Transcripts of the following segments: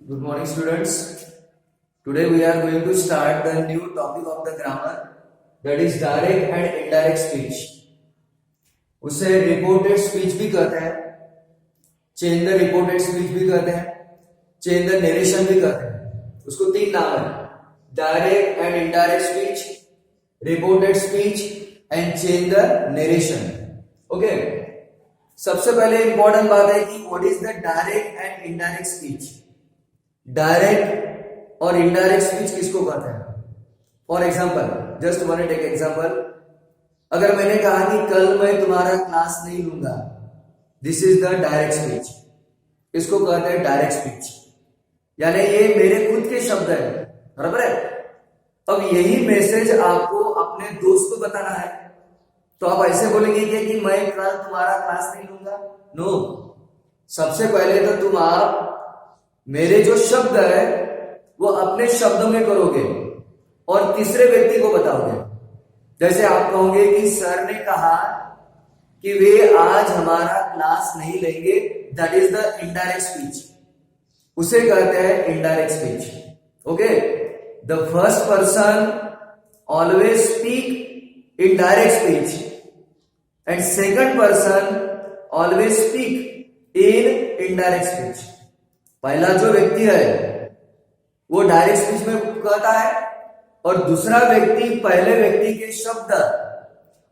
Good morning, students. Today we are going to start the new topic of the grammar, that is direct and indirect speech. उसे reported speech भी कहते हैं, chain the reported speech भी कहते हैं, chain the narration भी कहते हैं. उसको तीन नाम है: direct and indirect speech, reported speech and change the narration. Okay, सबसे पहले इंपॉर्टेंट बात है कि what is the direct and indirect speech. Direct और इनडायरेक्ट स्पीच किसको कहते हैं? For example, just one take example. अगर मैंने कहा कि कल मैं तुम्हारा क्लास नहीं लूंगा, this is the direct speech. इसको कहते हैं डायरेक्ट स्पीच, यानी ये मेरे खुद के शब्द है, बराबर है. अब यही मैसेज आपको अपने दोस्त को बताना है, तो आप ऐसे बोलेंगे कि मैं कल तुम्हारा क्लास नहीं लूंगा. नो, सबसे पहले तो तुम आप मेरे जो शब्द है वो अपने शब्दों में करोगे और तीसरे व्यक्ति को बताओगे. जैसे आप कहोगे कि सर ने कहा कि वे आज हमारा क्लास नहीं लेंगे, that is the indirect speech. उसे कहते हैं indirect speech. Okay, the first person always speak in direct speech and second person always speak in indirect speech. पहला जो व्यक्ति है वो डायरेक्ट स्पीच में कहता है और दूसरा व्यक्ति पहले व्यक्ति के शब्द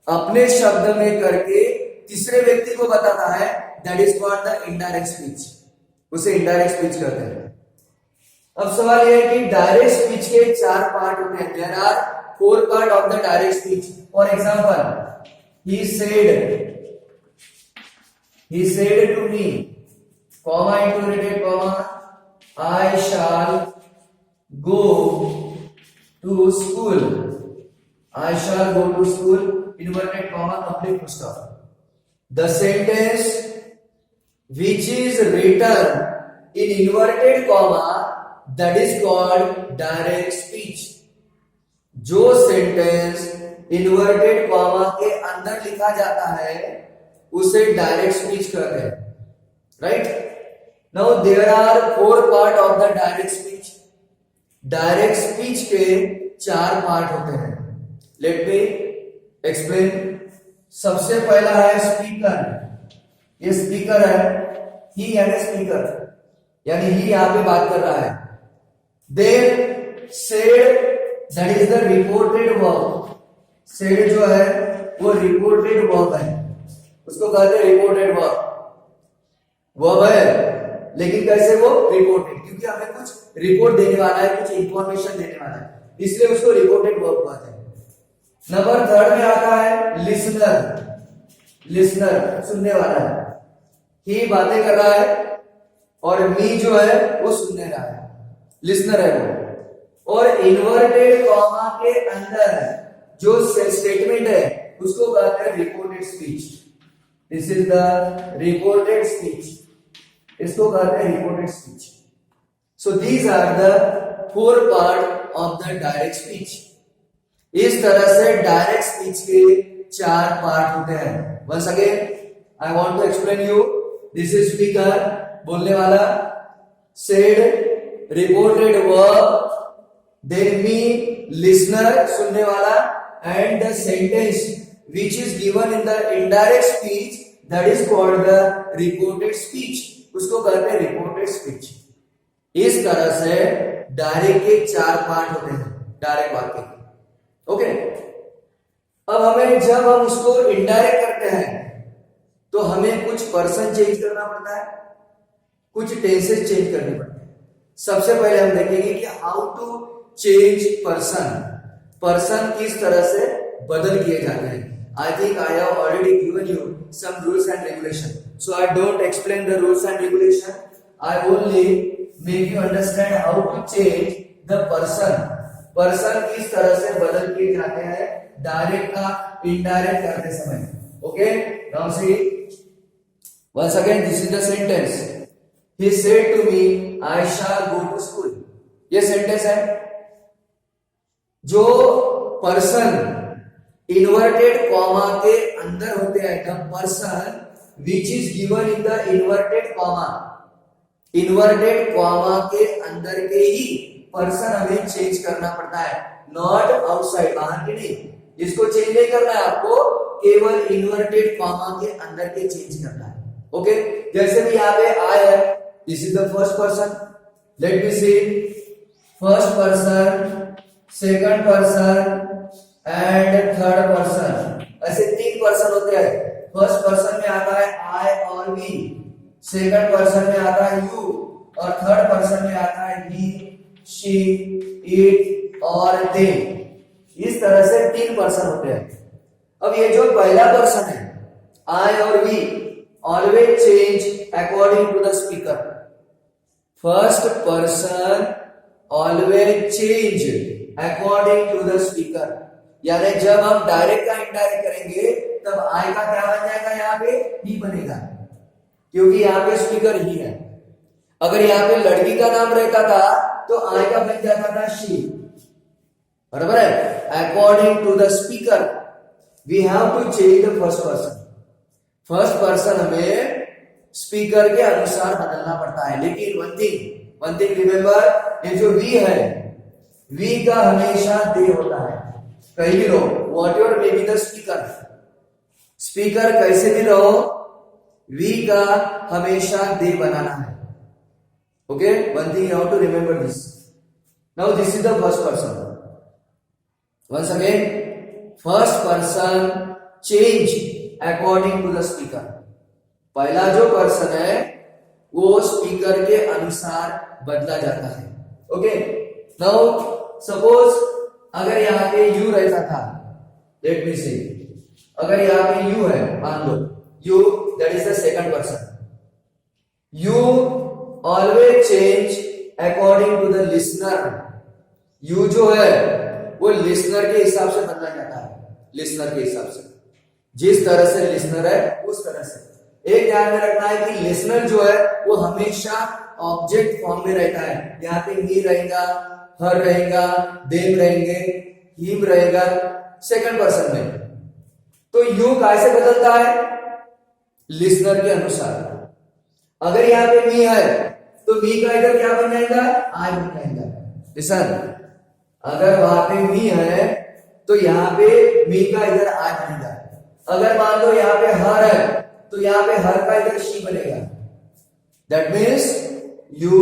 अपने शब्द में करके तीसरे व्यक्ति को बताता है. That is called the indirect speech. उसे इनडायरेक्ट स्पीच कहते हैं. अब सवाल यह है कि डायरेक्ट स्पीच के चार पार्ट होते हैं. There are 4 part of the direct speech. For example, he said to me, comma interrogated comma, I shall go to school. I shall go to school, inverted comma, complete full stop. The sentence which is written in inverted comma, that is called direct speech. जो sentence inverted comma के अंदर लिखा जाता है उसे direct speech कहते हैं. Right? Now there are 4 part of the direct speech. Direct speech के 4 पार्ट होते हैं. Let me explain. सबसे पहला है स्पीकर. ये स्पीकर है, ही यानी स्पीकर, यानी ही यहां पे बात कर रहा है. Then said, that is the reported verb. Said जो है वो रिपोर्टेड वर्ब है, उसको कहते हैं रिपोर्टेड वर्ब. वर्ब है लेकिन कैसे वो रिपोर्टेड, क्योंकि हमें कुछ रिपोर्ट देने वाला है, कुछ इंफॉर्मेशन देने वाला है, इसलिए उसको रिपोर्टेड वर्ब कहते हैं. नंबर 3 में आता है लिसनर. लिसनर सुनने वाला है. ही बातें कर रहा है और मी जो है वो सुनने रहा है, लिसनर है वो. और इन्वर्टेड कॉमा के अंदर जो स्टेटमेंट है उसको कहते हैं reported speech. This is the reported speech. इसको कहते हैं reported speech. So these are the 4 part of the direct speech. इस तरह से डायरेक्ट स्पीच के 4 पार्ट होते हैं. Once again I want to explain you. This is speaker, बोलने वाला. Said, reported verb. Then me, listener, सुनने वाला. And the sentence which is given in the indirect speech, that is called the reported speech. उसको कहते हैं reported speech. इस तरह से डायरेक्ट के 4 पार्ट होते हैं डायरेक्ट वाक्य के. ओके, अब हमें जब हम उसको इनडायरेक्ट करते हैं तो हमें कुछ पर्सन चेंज करना पड़ता है, कुछ टेंसेस चेंज करने पड़ते हैं. सबसे पहले हम देखेंगे कि how to change person. Person किस तरह से बदल किए जाते हैं. I think I have already given you some rules and regulation, so I don't explain the rules and regulation. I only make you understand how to change the person. Person किस तरह से बदल किए जाते हैं डायरेक्ट का indirect करते समय. Okay, now see once again, this is the sentence. He said to me, I shall go to school. ये सेंटेंस है. जो पर्सन इन्वर्टेड कॉमा के अंदर होते हैं, the person which is given in the inverted comma, inverted comma के अंदर के ही पर्सन हमें चेंज करना पड़ता है, नॉट आउटसाइड, बाहर के नहीं। इसको चेंज नहीं करना है आपको, केवल इन्वर्टेड कॉमा के अंदर के चेंज करना है। ओके, जैसे भी यहाँ पे आई है, this is the first person, let me see, first person, second person and third person, ऐसे 3 पर्सन होते हैं। फर्स्ट पर्सन में आता है आई और वी, सेकंड पर्सन में आता है यू, और थर्ड पर्सन में आता है ही, शी, इट और दे। इस तरह से 3 पर्सन होते हैं। अब ये जो पहला पर्सन है आई और we, always change according to the speaker. First person always change according to the speaker, यानी जब हम डायरेक्ट का इनडायरेक्ट करेंगे तब आई का क्या बन जाएगा, यहाँ पे ही बनेगा, क्योंकि यहाँ पे स्पीकर ही है। अगर यहाँ पे लड़की का नाम रहता था तो आई का बन जाता था शी, बराबर है। According to the speaker we have to change the first person. First person हमें स्पीकर के अनुसार बदलना पड़ता है। लेकिन वन थिंग रिमेंबर, ये जो वी है, वी का हमेशा दे होता है। कहीं भी रहो, whatever may be the speaker, speaker कैसे भी रहो, वी का हमेशा दे बनाना है। Okay, one thing you have to remember this. Now this is the first person. Once again, first person change according to the speaker. पहला जो person है वो स्पीकर के अनुसार बदला जाता है। ओके, नाउ सपोज अगर यहाँ पे यू रहता था, लेट मी सी, अगर यहाँ पे यू है, मान लो you, that is the second person. You always change according to the listener. You जो है वो लिसनर के हिसाब से बदला जाता है, लिसनर के हिसाब से, जिस तरह से लिसनर है उस तरह से। एक ध्यान में रखना है कि लिसनर जो है वो हमेशा ऑब्जेक्ट फॉर्म में रहता है। यहाँ पे ही रहेगा, हर रहेगा, देम रहेंगे, हिम रहेगा सेकंड पर्सन में। तो यू कैसे बदलता है, लिसनर के अनुसार। अगर यहाँ पे मी है तो मी का इधर क्या बन जाएगा, आई बन जाएगा। लिसन, अगर वहां पे मी है तो यहाँ पे मी का इधर आई बनेगा। अगर मान लो यहाँ पे हर है तो यहाँ पे हर का इधर शी बनेगा। That means you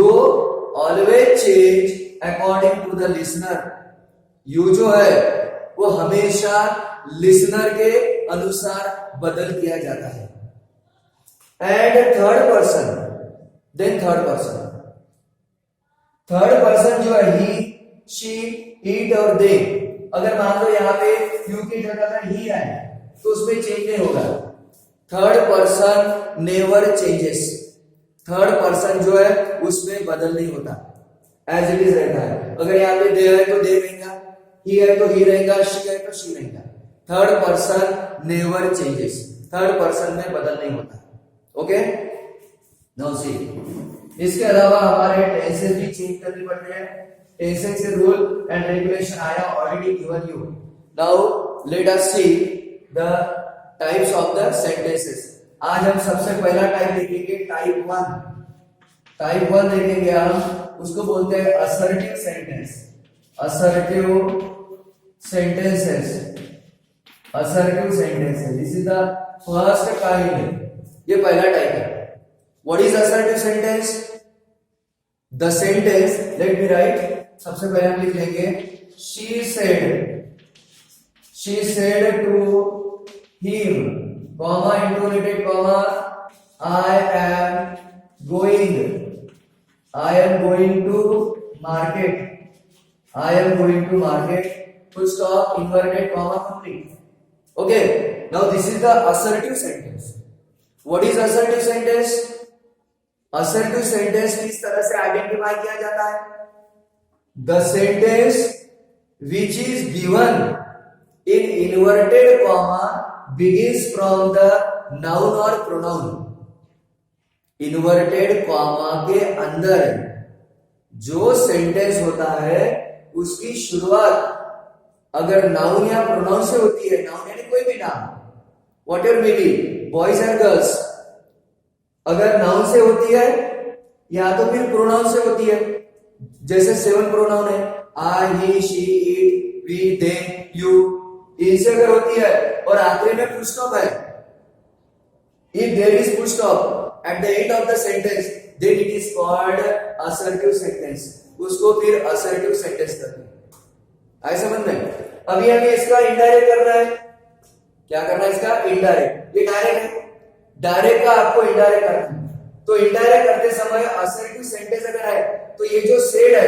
always change according to the listener. You जो है वो हमेशा लिसनर के अनुसार बदल किया जाता है। And third person, then third person, third person जो है ही, शी, इट और दे। अगर मान लो यहाँ पे यू की जगह पर ही है तो उसमें चेंज नहीं होगा। Third person never changes. Third person जो है उसमें बदल नहीं होता, एज इट इज रहता है। अगर यहाँ पे दे है तो दे रहेगा, ही है तो ही रहेगा, शी है तो शी रहेगा। Third person never changes, third person में बदल नहीं होता। ओके, नाउ सी, इसके अलावा हमारे टेंसेस भी चेंज करने पड़ते हैं। टेंसेस के rule and regulation I have already given you. Now let us see the types of the sentences. आज हम सबसे पहला टाइप देखेंगे, टाइप 1। टाइप 1 देखेंगे हम, उसको बोलते हैं assertive sentence. Assertive sentences, assertive sentences, this is the first kind. ये पहला टाइप है। What is assertive sentence? The sentence, let me write, सबसे पहले हम लिख लेंगे she said to him, comma interrogative comma, I am going to market, I am going to market, full stop, inverted comma, complete. Okay, now this is the assertive sentence. What is assertive sentence? Assertive sentence किस तरह से identify किया जाता है? The sentence which is given in inverted comma begins from the noun or pronoun. Inverted comma के अंदर जो sentence होता है उसकी शुरुआत अगर नाउन या प्रोनाउन से होती है, नाउन यानी कोई भी नाम, whatever may be, boys and girls, अगर नाउन से होती है या तो फिर प्रोनाउन से होती है, जैसे 7 प्रोनाउन है, I, he, she, it, we, they, you, इनसे अगर होती है और आखिरी में फुल स्टॉप है, if there is full stop at the end of the sentence then it is called assertive sentence, उसको फिर assertive sentence करते हैं। आए समझ में? अभी हमें इसका इनडायरेक्ट करना है। क्या करना है इसका? इनडायरेक्ट। ये डायरेक्ट है, डायरेक्ट का आपको इनडायरेक्ट करना है। तो इनडायरेक्ट करते समय assertive sentence अगर है तो ये जो said है,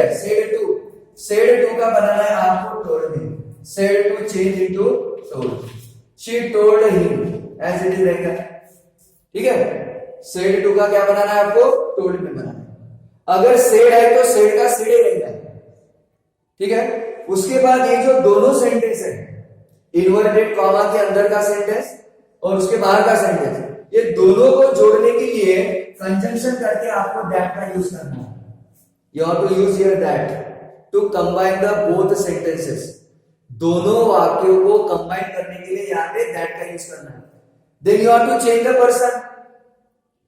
said to का बनाना है आपको told में, said to change into told, she told him as it is रहेगा, ठीक है। सेड टू का क्या बनाना है आपको? टोल्ड में बनाना है। अगर सेड है तो सेड का सेड ही रहेगा, ठीक है। उसके बाद ये जो दोनों सेंटेंस है, इन्वर्टेड कॉमा के अंदर का सेंटेंस और उसके बाहर का सेंटेंस, ये दोनों को जोड़ने के लिए कंजंक्शन करके आपको दैट का यूज करना है। You have to use here that to combine the both sentences. दोनों वाक्यों को कंबाइन करने के लिए यहां पे दैट का यूज करना है। Then you have to change the person,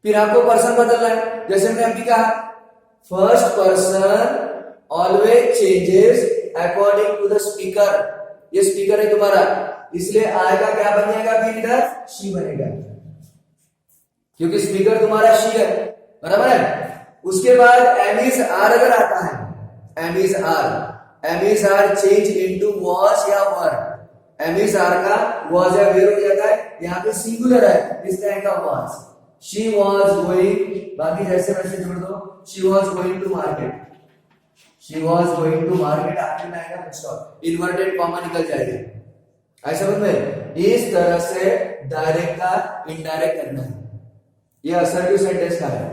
फिर आपको पर्सन बदलना है। जैसे मैंने अभी कहा, first person always changes according to the speaker. ये स्पीकर है तुम्हारा, इसलिए आई का क्या बन जाएगा? फिर इधर शी बनेगा, क्योंकि स्पीकर तुम्हारा शी है, बराबर है। उसके बाद एम इज आर अगर आता है, am is are change into was या वर। एम इज आर का वॉज या वेयर हो जाता है, यहाँ पे सिंगुलर है इसलिए आएगा वॉज। शी वॉज गोइंग, बाकी जैसे वैसे जोड़ दो, she was going to market, she was going to market, आखिर में आएगा फुल स्टॉप, इन्वर्टेड कॉमा निकल जाएगा। ऐसा समझ में? इस तरह से डायरेक्ट का इनडायरेक्ट करना है। ये असर्टिव सेंटेंस का है।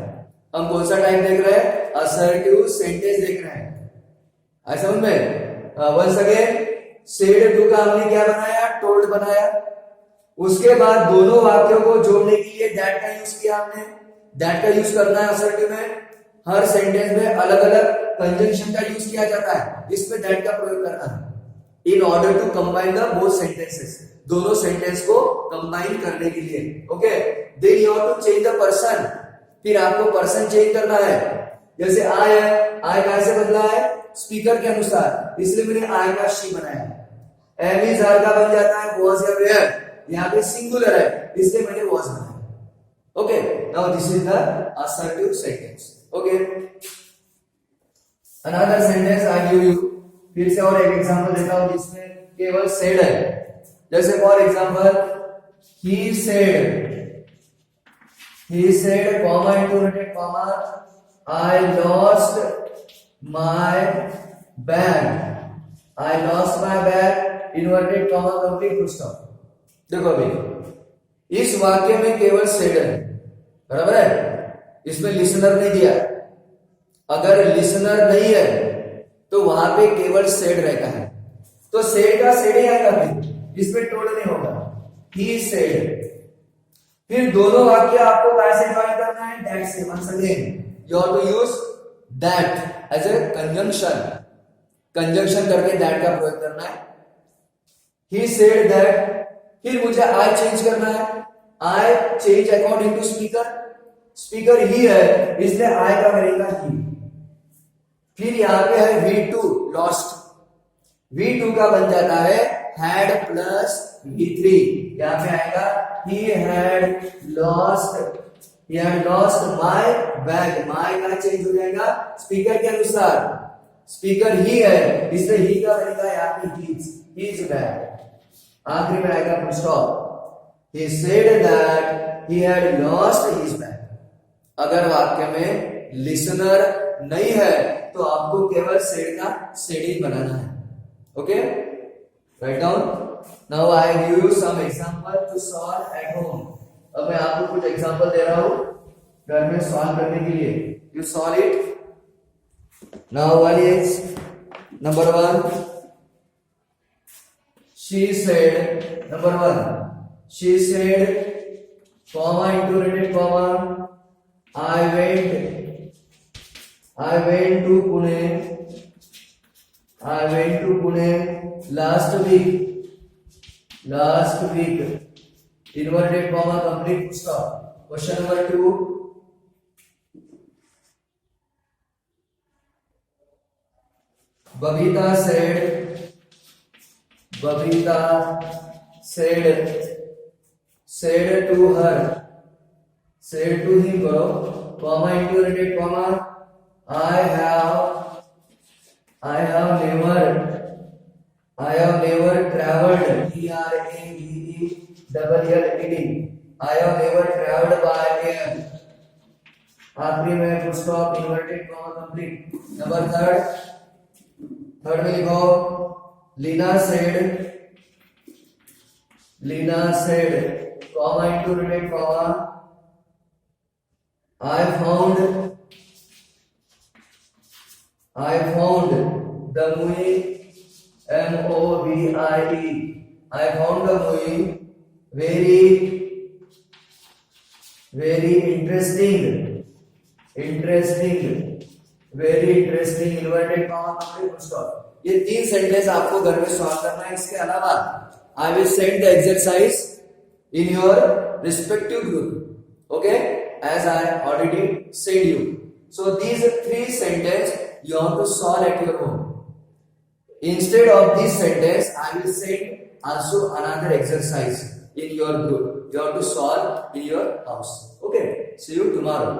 हम कौन सा टाइप देख रहे हैं? असर्टिव सेंटेंस देख रहे हैं। ऐसा समझ में? वंस अगेन, सेड टू का हमने क्या बनाया? टोल्ड बनाया। उसके बाद दोनों वाक्यों को जोड़ने के लिए दैट का यूज किया हमने। दैट का यूज करना है असर्टिव में। हर सेंटेंस में अलग अलग कंजंक्शन का यूज किया जाता है, इसमें दैट का प्रयोग करना है in order to combine the both sentences, दोनों सेंटेंस को कंबाइन करने के लिए। Okay, then you have to change the person, फिर आपको पर्सन चेंज करना है। जैसे आई है, आई कैसे बदला है? स्पीकर के अनुसार, इसलिए मैंने आई का शी बनाया। एम इज आर का बन जाता है वॉज या वेयर, यहाँ पे सिंगुलर है इसलिए मैंने वॉज बनाया। Okay, now this is the assertive sentence. Okay, another sentence I give you, फिर से और एक एग्जांपल देता हूं जिसमें केवल सेड है। जैसे for example, he said comma interrogative comma, I lost my bag, inverted comma complete full stop. देखो अभी इस वाक्य में केवल सेड है, बराबर है, इसमें लिसनर नहीं दिया। अगर लिसनर नहीं है तो वहां पे केवल सेड रहता है, तो सेड का सेड ही आएगा, फिर इसमें टोल्ड नहीं होगा। ही सेड, फिर दोनों वाक्य आपको कैसे ज्वाइन करना है? दैट से। Once again you have to use that as a conjunction करके दैट का प्रयोग करना है। ही सेड दैट, फिर मुझे आई चेंज करना है। I change according to speaker ही है इसलिए आई का बनेगा ही। फिर यहां पे है V2 लॉस्ट, V2 का बन जाता है हैड प्लस V3, यहां पे आएगा he had lost my bag. My का चेंज हो जाएगा स्पीकर के अनुसार, स्पीकर ही है इसलिए ही का बनेगा यहाँ पे हीज बैग। आखिरी में आएगा full stop. He said that he had lost his bag. अगर वाक्य में लिसनर नहीं है तो आपको केवल सेड का सेड ही बनाना है। Okay, write down. Now I give you some example to solve at home. अब मैं आपको कुछ एग्जांपल दे रहा हूं घर में सॉल्व करने के लिए। You solve it. Now one is number 1, she said, number 1, she said comma interrogative comma, I went to Pune last week, inverted comma, complete full stop. Question number 2, Babita said to her, said to him करो, comma interrogated comma, I have never traveled, TRAVELLED, I have never traveled by air, आखिरी में full stop inverted comma complete. Number third में लिखो Leena said comma interrogative comma I found the movie MOVIE, I found the movie very interesting, inverted comma complete stop. ये 3 sentence आपको घर में solve करना है। इसके अलावा I will send the exercise in your respective group, okay, as I already said you. So these 3 sentence you have to solve at your home. Instead of this sentence, I will send also another exercise in your group. You have to solve in your house. Okay. See you tomorrow.